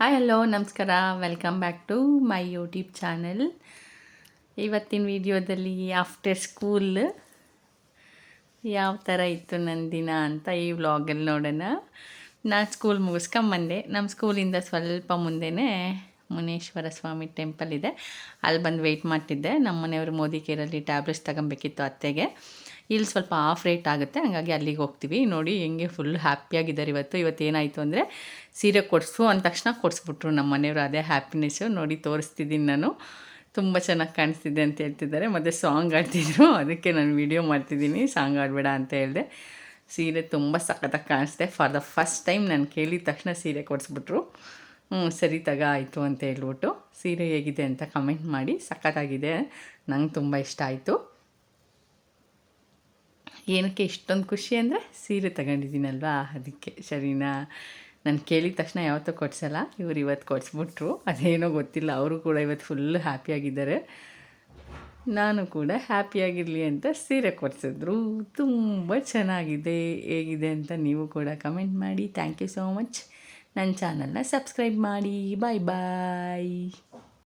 Hi hello ನಮಸ್ಕಾರ, welcome back to my YouTube channel. ಇವತ್ತಿನ ವಿಡಿಯೋದಲ್ಲಿ ಆಫ್ಟರ್ ಸ್ಕೂಲ್ ಯಾವ ಥರ ಇತ್ತು ನನ್ನ ದಿನ ಅಂತ ಈ ವ್ಲಾಗಲ್ಲಿ ನೋಡೋಣ. ನಾನು ಸ್ಕೂಲ್ ಮುಗಿಸ್ಕೊಂಬಂದೆ. ನಮ್ಮ ಸ್ಕೂಲಿಂದ ಸ್ವಲ್ಪ ಮುಂದೆನೇ ಮುನೇಶ್ವರ ಸ್ವಾಮಿ ಟೆಂಪಲ್ ಇದೆ, ಅಲ್ಲಿ ಬಂದು ವೆಯ್ಟ್ ಮಾಡ್ತಿದ್ದೆ. ನಮ್ಮ ಮನೆಯವರು ಮೋದಿ ಕೇರಲ್ಲಿ ಟ್ಯಾಬ್ಲೆಟ್ಸ್ ತಗೊಬೇಕಿತ್ತು ಅತ್ತೆಗೆ. ಇಲ್ಲಿ ಸ್ವಲ್ಪ ಆಫ್ ರೇಟ್ ಆಗುತ್ತೆ, ಹಾಗಾಗಿ ಅಲ್ಲಿಗೆ ಹೋಗ್ತೀವಿ. ನೋಡಿ ಹೆಂಗೆ ಫುಲ್ ಹ್ಯಾಪಿಯಾಗಿದ್ದಾರೆ ಇವತ್ತೇನಾಯಿತು ಅಂದರೆ ಸೀರೆ ಕೊಡಿಸು ಅಂದ ತಕ್ಷಣ ಕೊಡಿಸ್ಬಿಟ್ರು ನಮ್ಮ ಮನೆಯವರು. ಅದೇ ಹ್ಯಾಪಿನೆಸ್ಸು. ನೋಡಿ ತೋರಿಸ್ತಿದ್ದೀನಿ ನಾನು, ತುಂಬ ಚೆನ್ನಾಗಿ ಕಾಣಿಸ್ತಿದೆ ಅಂತ ಹೇಳ್ತಿದ್ದಾರೆ. ಮತ್ತು ಸಾಂಗ್ ಆಡ್ತಿದ್ರು, ಅದಕ್ಕೆ ನಾನು ವೀಡಿಯೋ ಮಾಡ್ತಿದ್ದೀನಿ. ಸಾಂಗ್ ಆಡಬೇಡ ಅಂತ ಹೇಳಿದೆ. ಸೀರೆ ತುಂಬ ಸಖತ್ತಾಗಿ ಕಾಣಿಸ್ದೆ. ಫಾರ್ ದ ಫಸ್ಟ್ ಟೈಮ್ ನಾನು ಕೇಳಿದ ತಕ್ಷಣ ಸೀರೆ ಕೊಡಿಸ್ಬಿಟ್ರು. ಸರಿ ತಗ ಆಯಿತು ಅಂತ ಹೇಳ್ಬಿಟ್ಟು. ಸೀರೆ ಹೇಗಿದೆ ಅಂತ ಕಮೆಂಟ್ ಮಾಡಿ. ಸಖತ್ತಾಗಿದೆ, ನಂಗೆ ತುಂಬ ಇಷ್ಟ ಆಯಿತು. ಏನಕ್ಕೆ ಇಷ್ಟೊಂದು ಖುಷಿ ಅಂದರೆ ಸೀರೆ ತಗೊಂಡಿದ್ದೀನಲ್ವಾ, ಅದಕ್ಕೆ. ಸರಿನಾ, ನಾನು ಕೇಳಿದ ತಕ್ಷಣ ಯಾವತ್ತೂ ಕೊಡಿಸಲ್ಲ, ಇವರು ಇವತ್ತು ಕೊಡಿಸ್ಬಿಟ್ರು. ಅದೇನೋ ಗೊತ್ತಿಲ್ಲ, ಅವರು ಕೂಡ ಇವತ್ತು ಫುಲ್ಲು ಹ್ಯಾಪಿಯಾಗಿದ್ದಾರೆ. ನಾನು ಕೂಡ ಹ್ಯಾಪಿಯಾಗಿರಲಿ ಅಂತ ಸೀರೆ ಕೊಡಿಸಿದ್ರು. ತುಂಬ ಚೆನ್ನಾಗಿದೆ. ಹೇಗಿದೆ ಅಂತ ನೀವು ಕೂಡ ಕಮೆಂಟ್ ಮಾಡಿ. Thank you so much. ನನ್ನ ಚಾನಲ್ನ ಸಬ್ಸ್ಕ್ರೈಬ್ ಮಾಡಿ. ಬಾಯ್ ಬಾಯ್.